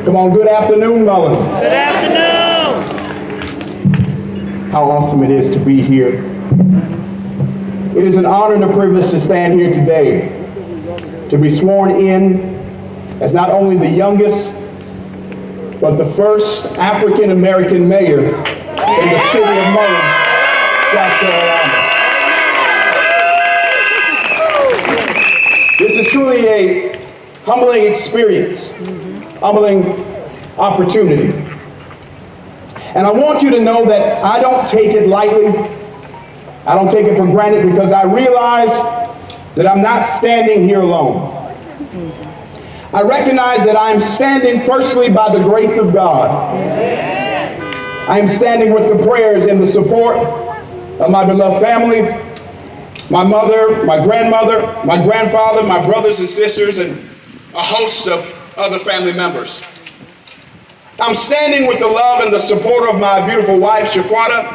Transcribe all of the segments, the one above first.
Come on, good afternoon, Mullins. Good afternoon. How awesome it is to be here. It is an honor and a privilege to stand here today, to be sworn in as not only the youngest, but the first African-American mayor in the city of Mullins, South Carolina. This is truly a humbling experience, humbling opportunity. And I want you to know that I don't take it lightly. I don't take it for granted, because I realize that I'm not standing here alone. I recognize that I'm standing firstly by the grace of God. I am standing with the prayers and the support of my beloved family, my mother, my grandmother, my grandfather, my brothers and sisters, and a host of other family members. I'm standing with the love and the support of my beautiful wife, Shaquata,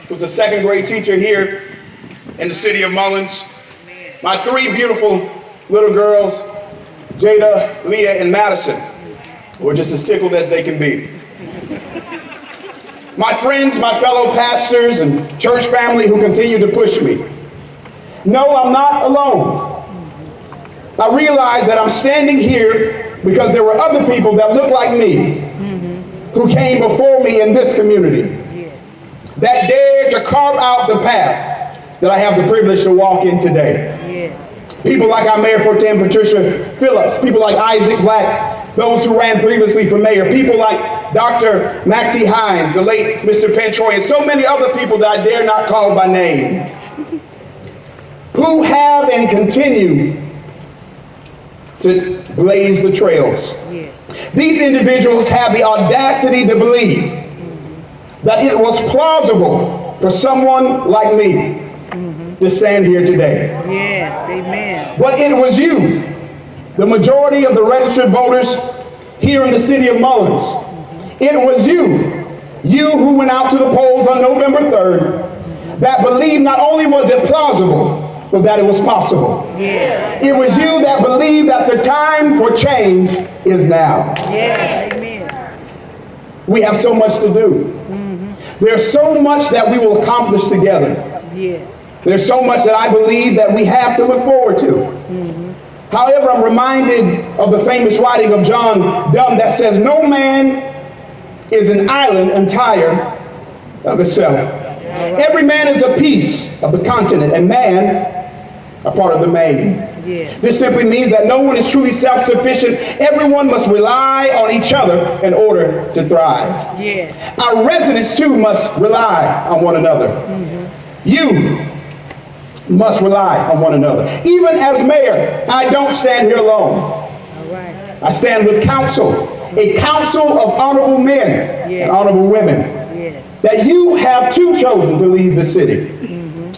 who's a second grade teacher here in the city of Mullins. My three beautiful little girls, Jada, Leah, and Madison, who are just as tickled as they can be. My friends, my fellow pastors and church family who continue to push me. No, I'm not alone. I realize that I'm standing here because there were other people that look like me who came before me in this community that dared to carve out the path that I have the privilege to walk in today. People like our Mayor Pro Tem Patricia Phillips, people like Isaac Black, those who ran previously for mayor, people like Dr. Mac T. Hines, the late Mr. Pentroy, and so many other people that I dare not call by name, who have and continue to blaze the trails. These individuals have the audacity to believe that it was plausible for someone like me to stand here today. Yes, amen. But it was you, the majority of the registered voters here in the city of Mullins. It was you who went out to the polls on November 3rd, that believed not only was it plausible, but that it was possible. Yes. It was you that believed that the time for change is now. Yes, amen. We have so much to do. There's so much that we will accomplish together. Yes. There's so much that I believe that we have to look forward to. However, I'm reminded of the famous writing of John Donne that says, "No man is an island entire of itself. Every man is a piece of the continent, and man a part of the main." This simply means that no one is truly self-sufficient. Everyone must rely on each other in order to thrive. Our residents too must rely on one another. You must rely on one another. Even as mayor, I don't stand here alone. I stand with council, a council of honorable men and honorable women that you have too chosen to lead the city.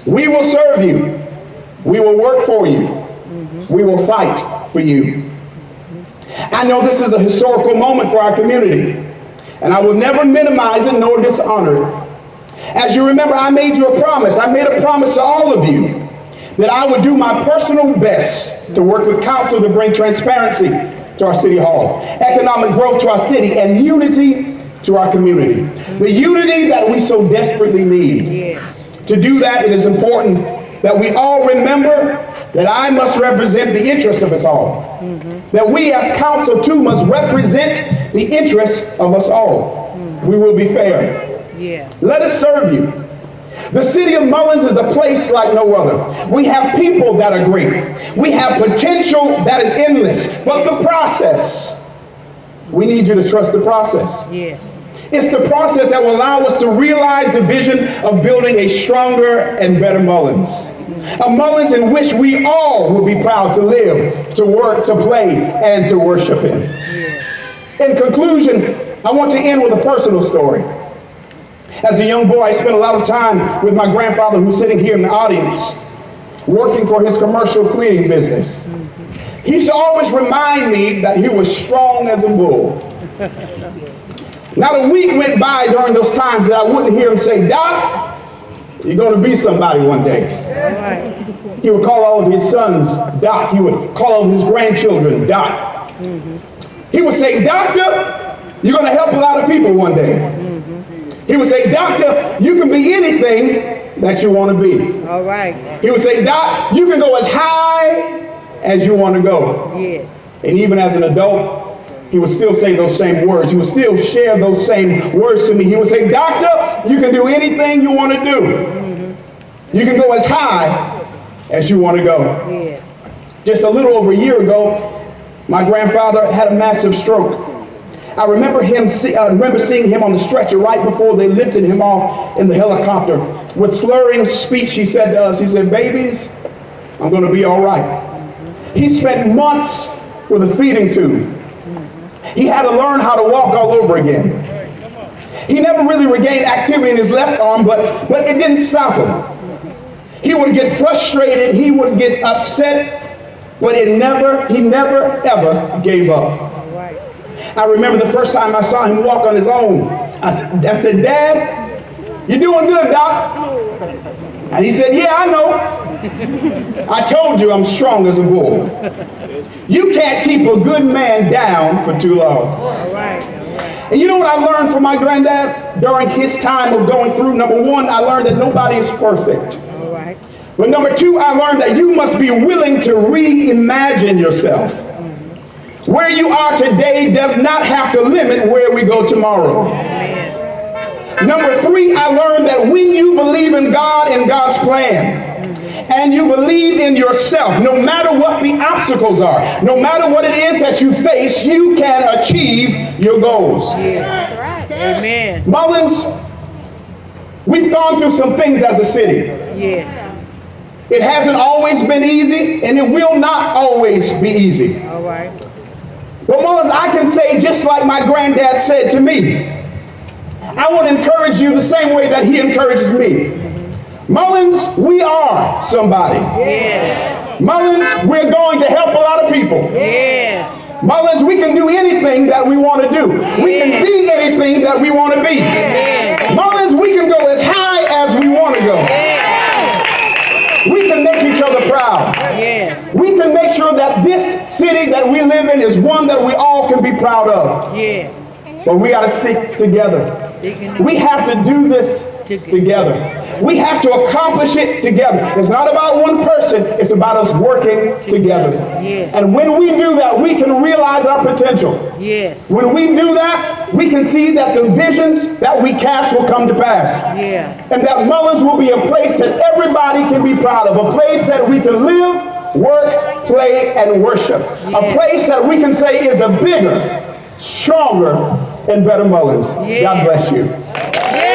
We will serve you. We will work for you. We will fight for you. I know this is a historical moment for our community, and I will never minimize it nor dishonor it. As you remember, I made you a promise. I made a promise to all of you that I would do my personal best to work with council to bring transparency to our city hall, economic growth to our city, and unity to our community. The unity that we so desperately need. To do that, it is important that we all remember that I must represent the interests of us all. That we as council too must represent the interests of us all. We will be fair. Let us serve you. The city of Mullins is a place like no other. We have people that are great. We have potential that is endless. But the process, we need you to trust the process. It's the process that will allow us to realize the vision of building a stronger and better Mullins. A Mullins in which we all will be proud to live, to work, to play, and to worship in. In conclusion, I want to end with a personal story. As a young boy, I spent a lot of time with my grandfather, who's sitting here in the audience, working for his commercial cleaning business. He used to always remind me that he was strong as a bull. Not a week went by during those times that I wouldn't hear him say, "Doc, you're going to be somebody one day." He would call all of his sons Doc. He would call all of his grandchildren Doc. He would say, "Doctor, You're going to help a lot of people one day. He would say, doctor, you can be anything that you want to be. All right. He would say, doc, you can go as high as you want to go. Yes. And even as an adult, he would still say those same words. He would still share those same words to me. He would say, doctor, you can do anything you want to do. You can go as high as you want to go. Yes. Just a little over a year ago, my grandfather had a massive stroke. I remember seeing him on the stretcher right before they lifted him off in the helicopter. With slurring speech, he said to us, he said, babies, I'm going to be all right. He spent months with a feeding tube. He had to learn how to walk all over again. He never really regained activity in his left arm, but it didn't stop him. He would get frustrated, he would get upset, but he never ever gave up. I remember the first time I saw him walk on his own. I said, Dad, you doing good, Doc? And he said, yeah, I know. I told you I'm strong as a bull. You can't keep a good man down for too long. All right. And you know what I learned from my granddad during his time of going through? Number one, I learned that nobody is perfect. All right. But number two, I learned that you must be willing to reimagine yourself. Where you are today does not have to limit where we go tomorrow. Amen. Number three, I learned that when you believe in God and God's plan, and you believe in yourself, no matter what the obstacles are, no matter what it is that you face, you can achieve your goals. That's right. Amen. Mullins, we've gone through some things as a city. Yeah. It hasn't always been easy, and it will not always be easy. All right. But Mullins, I can say just like my granddad said to me, I want to encourage you the same way that he encourages me. Mullins, we are somebody. Yes. Mullins, we're going to help a lot of people. Yes. Mullins, we can do anything that we want to do. We can be anything that we want to be. Yes. Mullins, we can go as high as we want to go. Yes. We can make each other proud. Yes. We can make sure that this city that we live in is one that we all can be proud of. Yes. But we got to stick together. We have to do this together. We have to accomplish it together. It's not about one person. It's about us working together. Yes. And when we do that, we can realize our potential. Yes. When we do that, we can see that the visions that we cast will come to pass. Yeah. And that Mullins will be a place that everybody can be proud of. A place that we can live, work, play, and worship. A place that we can say is a bigger, stronger, and better Mullins. God bless you. Yeah.